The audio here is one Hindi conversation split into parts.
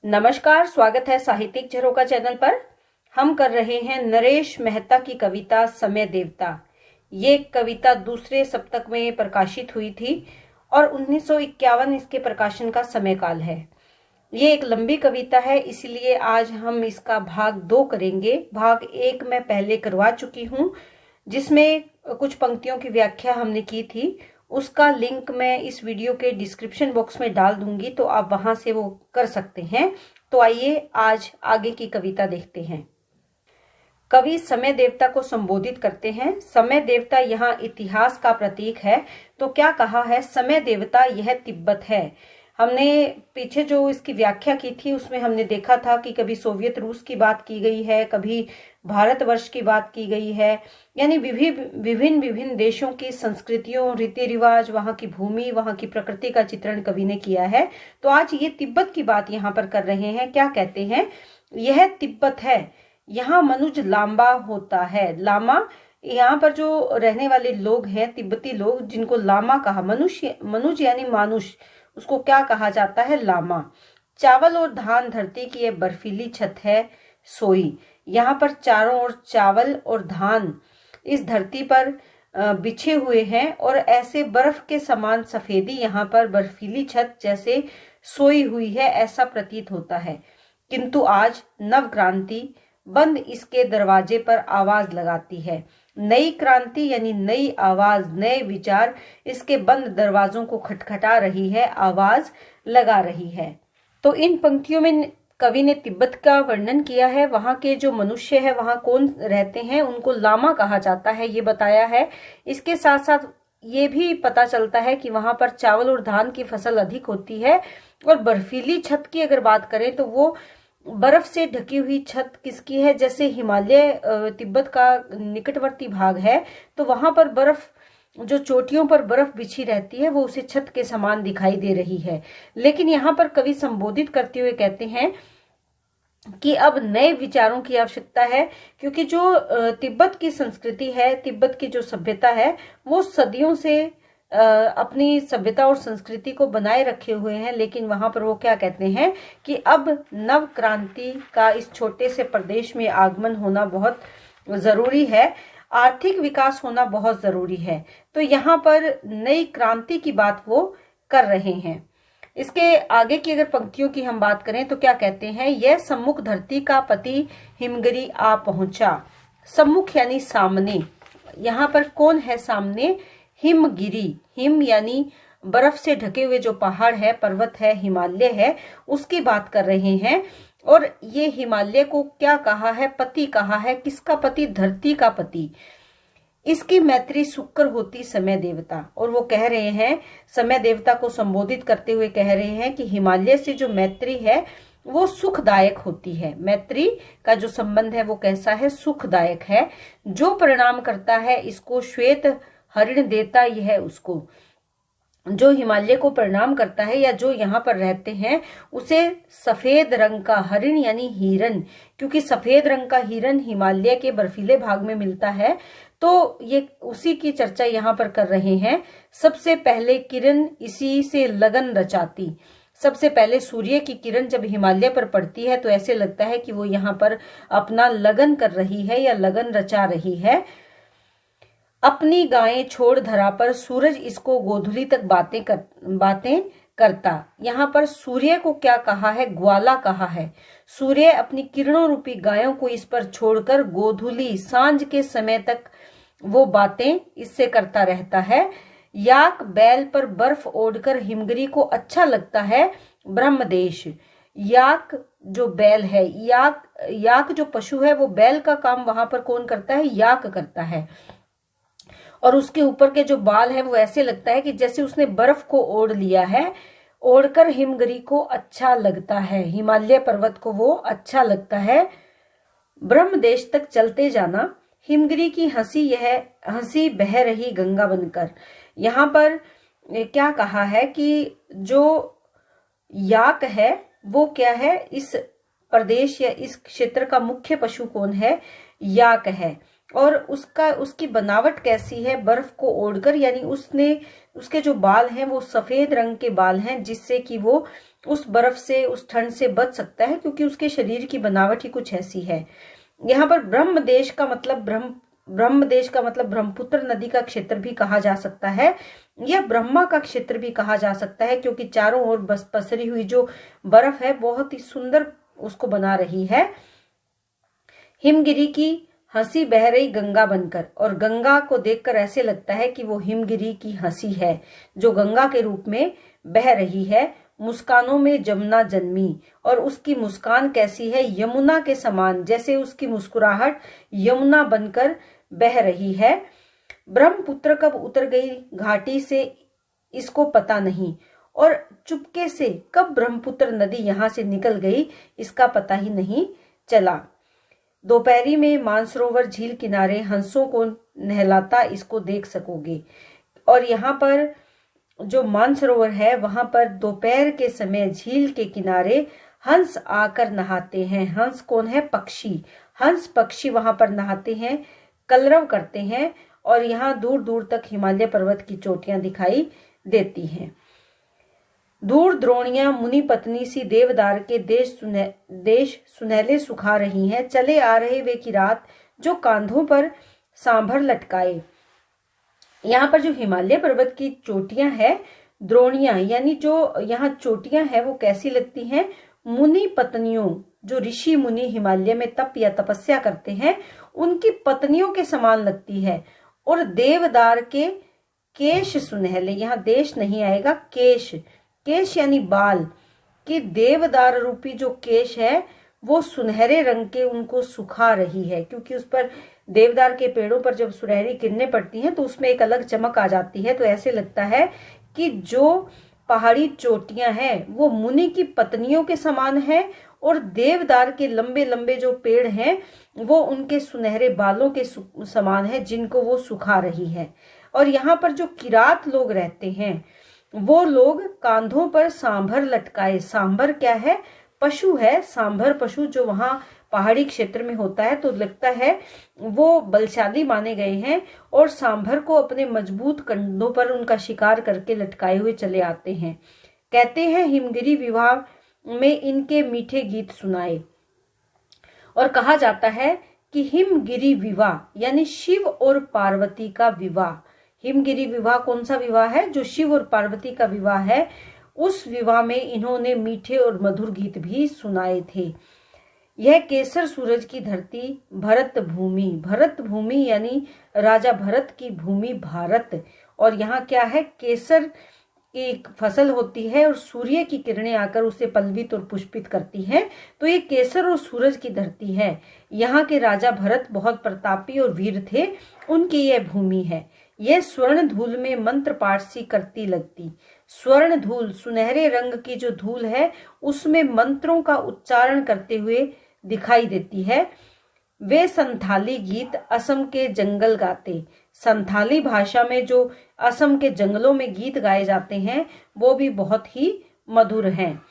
नमस्कार, स्वागत है साहित्यिक झरोखा चैनल पर। हम कर रहे हैं नरेश मेहता की कविता समय देवता। ये कविता दूसरे सप्तक में प्रकाशित हुई थी और 1951 इसके प्रकाशन का समय काल है। ये एक लंबी कविता है, इसलिए आज हम इसका भाग 2 करेंगे। भाग 1 मैं पहले करवा चुकी हूँ, जिसमें कुछ पंक्तियों की व्याख्या हमने की थी। उसका लिंक मैं इस वीडियो के डिस्क्रिप्शन बॉक्स में डाल दूंगी, तो आप वहां से वो कर सकते हैं। तो आइए आज आगे की कविता देखते हैं। कवि समय देवता को संबोधित करते हैं। समय देवता यहाँ इतिहास का प्रतीक है। तो क्या कहा है? समय देवता यह तिब्बत है। हमने पीछे जो इसकी व्याख्या की थी उसमें हमने देखा था कि कभी सोवियत रूस की बात की गई है, कभी भारतवर्ष की बात की गई है, यानी विभिन्न देशों की संस्कृतियों, रीति रिवाज, वहां की भूमि, वहां की प्रकृति का चित्रण कवि ने किया है। तो आज ये तिब्बत की बात यहाँ पर कर रहे हैं। क्या कहते हैं? यह तिब्बत है, यहाँ मनुज लांबा होता है। लामा, यहाँ पर जो रहने वाले लोग हैं, तिब्बती लोग, जिनको लामा कहा, मनुज यानी मानुष, उसको क्या कहा जाता है? लामा। चावल और धान धरती की यह बर्फीली छत है सोई। यहाँ पर चारों ओर चावल और धान इस धरती पर बिछे हुए हैं और ऐसे बर्फ के समान सफेदी यहाँ पर बर्फीली छत जैसे सोई हुई है, ऐसा प्रतीत होता है। किंतु आज नव क्रांति बंद इसके दरवाजे पर आवाज लगाती है। नई क्रांति यानी नई आवाज, नए विचार इसके बंद दरवाजों को खटखटा रही है, आवाज लगा रही है। तो इन पंक्तियों में कवि ने तिब्बत का वर्णन किया है। वहां के जो मनुष्य है, वहां कौन रहते हैं, उनको लामा कहा जाता है, ये बताया है। इसके साथ साथ ये भी पता चलता है कि वहां पर चावल और धान की फसल अधिक होती है। और बर्फीली छत की अगर बात करें तो वो बर्फ से ढकी हुई छत किसकी है? जैसे हिमालय तिब्बत का निकटवर्ती भाग है, तो वहां पर बर्फ, जो चोटियों पर बर्फ बिछी रहती है, वो उसे छत के समान दिखाई दे रही है। लेकिन यहाँ पर कवि संबोधित करते हुए कहते हैं कि अब नए विचारों की आवश्यकता है, क्योंकि जो तिब्बत की संस्कृति है, तिब्बत की जो सभ्यता है, वो सदियों से अपनी सभ्यता और संस्कृति को बनाए रखे हुए हैं। लेकिन वहां पर वो क्या कहते हैं कि अब नव क्रांति का इस छोटे से प्रदेश में आगमन होना बहुत जरूरी है, आर्थिक विकास होना बहुत जरूरी है। तो यहाँ पर नई क्रांति की बात वो कर रहे हैं। इसके आगे की अगर पंक्तियों की हम बात करें तो क्या कहते हैं? यह सम्मुख धरती का पति हिमगिरी आ पहुंचा। सम्मुख यानी सामने। यहाँ पर कौन है सामने? हिमगिरी। हिम यानी बर्फ से ढके हुए जो पहाड़ है, पर्वत है, हिमालय है, उसकी बात कर रहे हैं। और ये हिमालय को क्या कहा है? पति कहा है। किसका पति? धरती का पति। इसकी मैत्री सुकर होती समय देवता। और वो कह रहे हैं, समय देवता को संबोधित करते हुए कह रहे हैं कि हिमालय से जो मैत्री है वो सुखदायक होती है। मैत्री का जो संबंध है वो कैसा है? सुखदायक है। जो परिणाम करता है इसको श्वेत हरिण देता यह उसको। जो हिमालय को प्रणाम करता है या जो यहाँ पर रहते हैं, उसे सफेद रंग का हरिण यानी हिरन, क्योंकि सफेद रंग का हिरन हिमालय के बर्फीले भाग में मिलता है, तो ये उसी की चर्चा यहाँ पर कर रहे हैं। सबसे पहले किरण इसी से लगन रचाती। सबसे पहले सूर्य की किरण जब हिमालय पर पड़ती है तो ऐसे लगता है कि वो यहाँ पर अपना लगन कर रही है या लगन रचा रही है। अपनी गायें छोड़ धरा पर सूरज इसको गोधूली तक बातें करता। यहाँ पर सूर्य को क्या कहा है? ग्वाला कहा है। सूर्य अपनी किरणों रूपी गायों को इस पर छोड़कर गोधूली, सांझ के समय तक वो बातें इससे करता रहता है। याक बैल पर बर्फ ओढ़कर हिमगिरी को अच्छा लगता है ब्रह्मदेश। याक जो बैल है, याक जो पशु है, वो बैल का काम वहां पर कौन करता है? याक करता है। और उसके ऊपर के जो बाल है वो ऐसे लगता है कि जैसे उसने बर्फ को ओढ़ लिया है। ओढ़कर हिमगिरी को अच्छा लगता है, हिमालय पर्वत को वो अच्छा लगता है। ब्रह्मदेश तक चलते जाना, हिमगिरी की हंसी, यह हंसी बह रही गंगा बनकर। यहाँ पर क्या कहा है कि जो याक है वो क्या है? इस प्रदेश या इस क्षेत्र का मुख्य पशु कौन है? याक है। और उसकी बनावट कैसी है? बर्फ को ओढ़कर, यानी उसके जो बाल हैं वो सफेद रंग के बाल हैं, जिससे कि वो उस बर्फ से, उस ठंड से बच सकता है, क्योंकि उसके शरीर की बनावट ही कुछ ऐसी है। यहाँ पर ब्रह्मदेश का मतलब ब्रह्मपुत्र नदी का क्षेत्र भी कहा जा सकता है, या ब्रह्मा का क्षेत्र भी कहा जा सकता है, क्योंकि चारों ओर बस पसरी हुई जो बर्फ है बहुत ही सुंदर उसको बना रही है। हिमगिरी की हंसी बह रही गंगा बनकर, और गंगा को देखकर ऐसे लगता है कि वो हिमगिरी की हंसी है जो गंगा के रूप में बह रही है। मुस्कानों में जमुना जन्मी, और उसकी मुस्कान कैसी है, यमुना के समान, जैसे उसकी मुस्कुराहट यमुना बनकर बह रही है। ब्रह्मपुत्र कब उतर गई घाटी से इसको पता नहीं, और चुपके से कब ब्रह्मपुत्र नदी यहाँ से निकल गई इसका पता ही नहीं चला। दोपहरी में मानसरोवर झील किनारे हंसों को नहलाता इसको देख सकोगे। और यहाँ पर जो मानसरोवर है वहां पर दोपहर के समय झील के किनारे हंस आकर नहाते हैं। हंस कौन है? पक्षी। हंस पक्षी वहां पर नहाते हैं, कलरव करते हैं, और यहाँ दूर दूर तक हिमालय पर्वत की चोटियां दिखाई देती हैं। दूर द्रोणियां मुनि पत्नी सी देवदार के देश सुनहले सुखा रही हैं। चले आ रहे वे की रात जो कांधों पर सांभर लटकाए। यहाँ पर जो हिमालय पर्वत की चोटियां है, द्रोणियां यानी जो यहाँ चोटियां है वो कैसी लगती हैं? मुनि पत्नियों, जो ऋषि मुनि हिमालय में तप या तपस्या करते हैं उनकी पत्नियों के समान लगती है। और देवदार के केश सुनहले, यहाँ देश नहीं आएगा, केश, केश यानी बाल, कि देवदार रूपी जो केश है वो सुनहरे रंग के उनको सुखा रही है, क्योंकि उस पर देवदार के पेड़ों पर जब सुनहरी किरणें पड़ती हैं तो उसमें एक अलग चमक आ जाती है। तो ऐसे लगता है कि जो पहाड़ी चोटियां हैं वो मुनि की पत्नियों के समान है, और देवदार के लंबे लंबे जो पेड़ हैं वो उनके सुनहरे बालों के समान है जिनको वो सुखा रही है। और यहाँ पर जो किरात लोग रहते हैं वो लोग कांधों पर सांभर लटकाए। सांभर क्या है? पशु है। सांभर पशु जो वहां पहाड़ी क्षेत्र में होता है, तो लगता है वो बलशाली माने गए हैं, और सांभर को अपने मजबूत कंधों पर उनका शिकार करके लटकाए हुए चले आते हैं। कहते हैं हिमगिरी विवाह में इनके मीठे गीत सुनाए। और कहा जाता है कि हिमगिरी विवाह यानी शिव और पार्वती का विवाह। हिमगिरी विवाह कौन सा विवाह है? जो शिव और पार्वती का विवाह है, उस विवाह में इन्होंने मीठे और मधुर गीत भी सुनाए थे। यह केसर सूरज की धरती भरत भूमि, भरत भूमि यानी राजा भरत की भूमि भारत। और यहाँ क्या है? केसर की फसल होती है और सूर्य की किरणें आकर उसे पल्लवित और पुष्पित करती हैं, तो ये केसर और सूरज की धरती है। यहाँ के राजा भरत बहुत प्रतापी और वीर थे, उनकी यह भूमि है। यह स्वर्ण धूल में मंत्र पाठ सी करती लगती। स्वर्ण धूल, सुनहरे रंग की जो धूल है उसमें मंत्रों का उच्चारण करते हुए दिखाई देती है। वे संथाली गीत असम के जंगल गाते। संथाली भाषा में जो असम के जंगलों में गीत गाए जाते हैं वो भी बहुत ही मधुर हैं।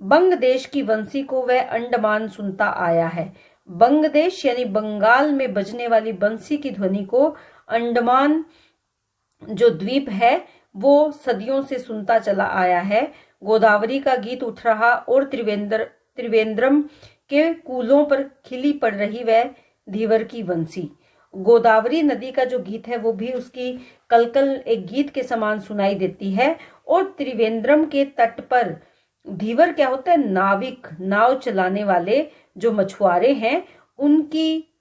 बंग देश की बंसी को वह अंडमान सुनता आया है। बंग देश यानी बंगाल में बजने वाली बंसी की ध्वनि को अंडमान जो द्वीप है वो सदियों से सुनता चला आया है। गोदावरी का गीत उठ रहा और त्रिवेंद्रम के कूलों पर खिली पड़ रही वह धीवर की बंसी। गोदावरी नदी का जो गीत है वो भी उसकी कलकल एक गीत के समान सुनाई देती है। और त्रिवेंद्रम के तट पर धीवर क्या होता है? नाविक, नाव चलाने वाले जो मछुआरे हैं उनकी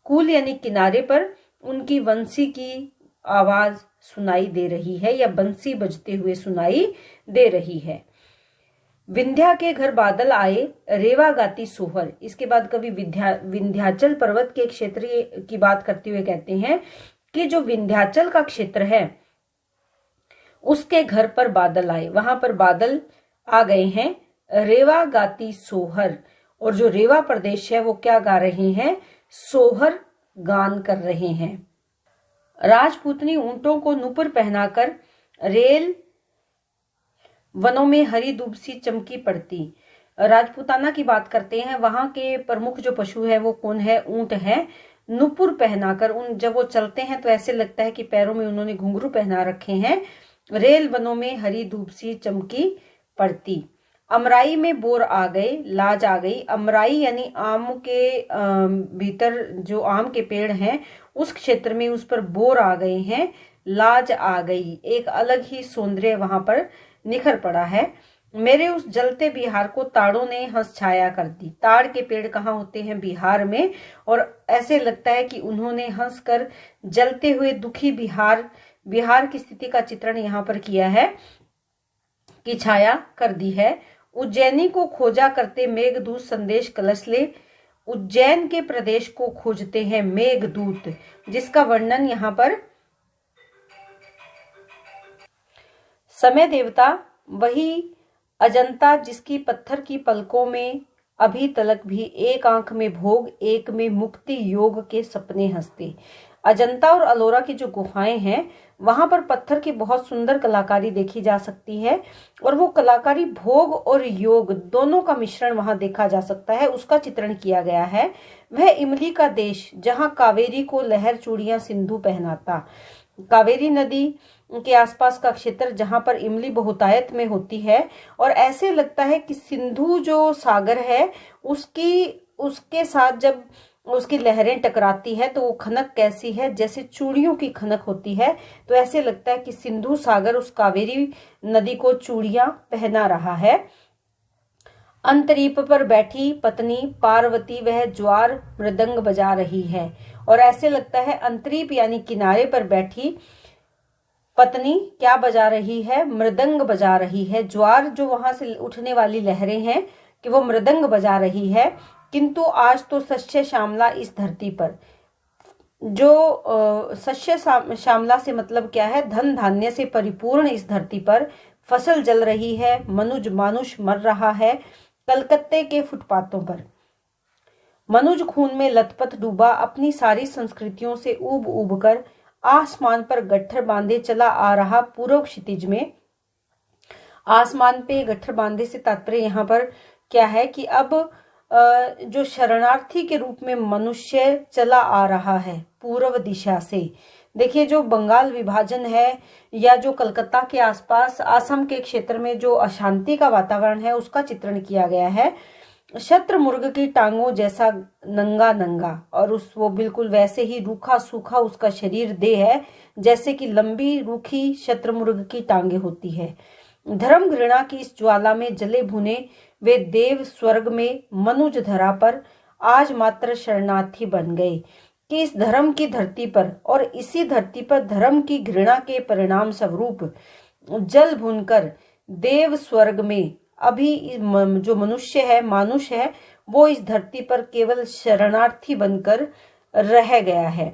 कूल यानी किनारे पर उनकी बंसी की आवाज सुनाई दे रही है या बंसी बजते हुए सुनाई दे रही है। विंध्या के घर बादल आए, रेवा गाती सोहर। इसके बाद कवि विंध्याचल पर्वत के क्षेत्र की बात करते हुए कहते हैं कि जो विंध्याचल का क्षेत्र है उसके घर पर बादल आए। वहां पर बादल आ गए हैं, रेवा गाती सोहर। और जो रेवा प्रदेश है वो क्या गा रहे हैं? सोहर गान कर रहे हैं। राजपूतनी ऊंटों को नुपुर पहनाकर रेल वनों में हरी दूब सी चमकी पड़ती। राजपूताना की बात करते हैं, वहां के प्रमुख जो पशु है वो कौन है? ऊंट है। नुपुर पहनाकर जब वो चलते हैं तो ऐसे लगता है कि पैरों में उन्होंने घुंघरू पहना रखे हैं। रेल वनों में हरी धूप सी चमकी पड़ती। अमराई में बोर आ गए, लाज आ गई। अमराई यानी आम के भीतर जो आम के पेड़ हैं उस क्षेत्र में उस पर बोर आ गए हैं, लाज आ गई। एक अलग ही सौंदर्य वहां पर निखर पड़ा है। मेरे उस जलते बिहार को ताड़ों ने हंस छाया कर दी। ताड़ के पेड़ कहाँ होते हैं? बिहार में। और ऐसे लगता है कि उन्होंने हंसकर जलते हुए दुखी बिहार की स्थिति का चित्रण यहाँ पर किया है कि छाया कर दी है। उज्जैनी को खोजा करते मेघदूत संदेश कलश ले। उज्जैन के प्रदेश को खोजते हैं मेघदूत, जिसका वर्णन यहाँ पर समय देवता वही अजंता जिसकी पत्थर की पलकों में अभी तलक भी एक आंख में भोग एक में मुक्ति योग के सपने हंसते। अजंता और अलोरा की जो गुफाएं हैं वहां पर पत्थर की बहुत सुंदर कलाकारी देखी जा सकती है और वो कलाकारी भोग और योग दोनों का मिश्रण वहां देखा जा सकता है, उसका चित्रण किया गया है। वह इमली का देश जहां कावेरी को लहर चूड़ियां सिंधु पहनाता। कावेरी नदी के आसपास का क्षेत्र जहां पर इमली बहुतायत में होती है और ऐसे लगता है कि सिंधु जो सागर है उसके साथ जब उसकी लहरें टकराती है तो वो खनक कैसी है, जैसे चूड़ियों की खनक होती है। तो ऐसे लगता है कि सिंधु सागर उस कावेरी नदी को चूड़ियां पहना रहा है। अंतरीप पर बैठी पत्नी पार्वती वह ज्वार मृदंग बजा रही है। और ऐसे लगता है अंतरीप यानी किनारे पर बैठी पत्नी क्या बजा रही है? मृदंग बजा रही है। ज्वार जो वहां से उठने वाली लहरें हैं कि वो मृदंग बजा रही है। किंतु आज तो सस्य श्यामला इस धरती पर, जो सस्य श्यामला से मतलब क्या है? धन धान्य से परिपूर्ण इस धरती पर फसल जल रही है, मानुष मर रहा है कलकत्ते के फुटपाथों पर। मनुज खून में लथपथ डूबा अपनी सारी संस्कृतियों से ऊब ऊब कर आसमान पर गट्ठर बांधे चला आ रहा पूर्व क्षितिज में। आसमान पे गट्ठर बांधे से तात्पर्य यहाँ पर क्या है कि अब जो शरणार्थी के रूप में मनुष्य चला आ रहा है पूर्व दिशा से। देखिए जो बंगाल विभाजन है या जो कलकत्ता के आसपास असम के क्षेत्र में जो अशांति का वातावरण है उसका चित्रण किया गया है। शत्रमुर्ग की टांगों जैसा नंगा नंगा और वो बिल्कुल वैसे ही रूखा सूखा उसका शरीर देह है जैसे कि लंबी रूखी शत्रमुर्ग की टांगे होती है। धर्म घृणा की इस ज्वाला में जले भुने वे देव स्वर्ग में मनुज धरा पर आज मात्र शरणार्थी बन गए कि इस धर्म की धरती पर और इसी धरती पर धर्म की घृणा के परिणाम स्वरूप जल भुनकर देव स्वर्ग में अभी जो मनुष्य है मानुष है वो इस धरती पर केवल शरणार्थी बनकर रह गया है।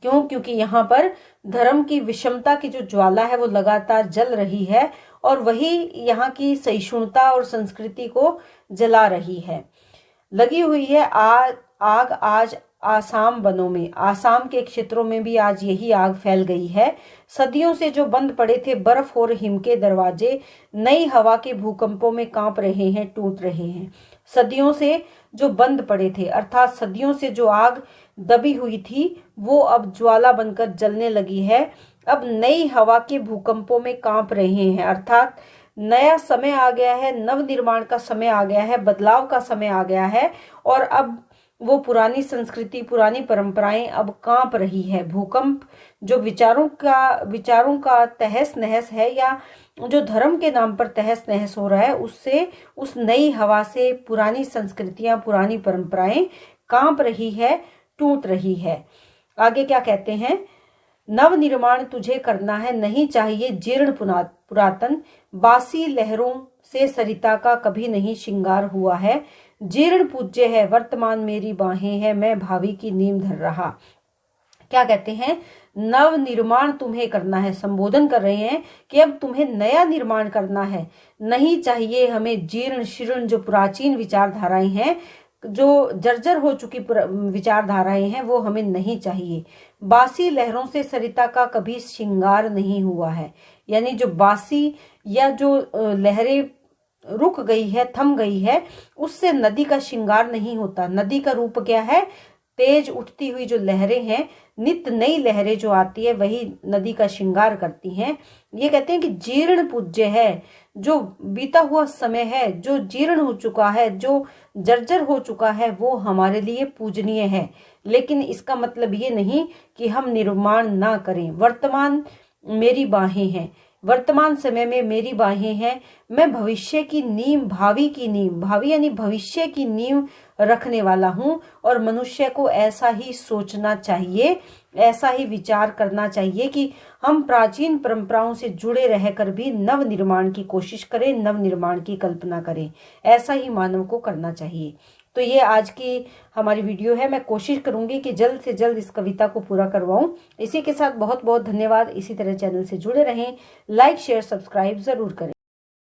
क्यों? क्योंकि यहाँ पर धर्म की विषमता की जो ज्वाला है वो लगातार जल रही है और वही यहाँ की सहिष्णुता और संस्कृति को जला रही है। लगी हुई है आग आज आसाम वनों में, आसाम के क्षेत्रों में भी आज यही आग फैल गई है। सदियों से जो बंद पड़े थे बर्फ और हिम के दरवाजे नई हवा के भूकंपों में कांप रहे हैं, टूट रहे हैं। सदियों से जो बंद पड़े थे अर्थात सदियों से जो आग दबी हुई थी वो अब ज्वाला बनकर जलने लगी है। अब नई हवा के भूकंपों में कांप रहे हैं अर्थात नया समय आ गया है, नव निर्माण का समय आ गया है, बदलाव का समय आ गया है और अब वो पुरानी संस्कृति पुरानी परंपराएं अब कांप रही है। भूकंप जो विचारों का तहस नहस है या जो धर्म के नाम पर तहस नहस हो रहा है उससे उस नई हवा से पुरानी संस्कृतियां पुरानी परंपराएं कांप रही है, टूट रही है। आगे क्या कहते हैं? नव निर्माण तुझे करना है, नहीं चाहिए जीर्ण पुरातन। बासी लहरों से सरिता का कभी नहीं श्रृंगार हुआ है। जीर्ण पूज्य है वर्तमान मेरी बाहें है, मैं भावी की नींव धर रहा। क्या कहते हैं? नव निर्माण तुम्हें करना है, संबोधन कर रहे हैं कि अब तुम्हें नया निर्माण करना है। नहीं चाहिए हमें जीर्ण शीर्ण जो प्राचीन विचारधाराएं हैं, जो जर्जर हो चुकी विचारधाराएं हैं वो हमें नहीं चाहिए। बासी लहरों से सरिता का कभी श्रृंगार नहीं हुआ है, यानी जो बासी या जो लहरें रुक गई है, थम गई है, उससे नदी का श्रृंगार नहीं होता। नदी का रूप क्या है? तेज उठती हुई जो लहरें हैं, नित्य नई लहरें जो आती है वही नदी का श्रृंगार करती हैं। ये कहते हैं कि जीर्ण पूज्य है, जो बीता हुआ समय है, जो जीर्ण हो चुका है, जो जर्जर हो चुका है, वो हमारे लिए पूजनीय है। लेकिन इसका मतलब ये नहीं कि हम निर्माण ना करें। वर्तमान मेरी बाहें हैं, वर्तमान समय में मेरी बाहें हैं। मैं भविष्य की नींव, भावी की नींव, भावी यानी भविष्य की नींव रखने वाला हूं। और मनुष्य को ऐसा ही सोचना चाहिए, ऐसा ही विचार करना चाहिए कि हम प्राचीन परंपराओं से जुड़े रहकर भी नव निर्माण की कोशिश करें, नव निर्माण की कल्पना करें। ऐसा ही मानव को करना चाहिए। तो ये आज की हमारी वीडियो है। मैं कोशिश करूंगी कि जल्द से जल्द इस कविता को पूरा करवाऊं। इसी के साथ बहुत बहुत धन्यवाद। इसी तरह चैनल से जुड़े रहें, लाइक शेयर सब्सक्राइब जरूर करें।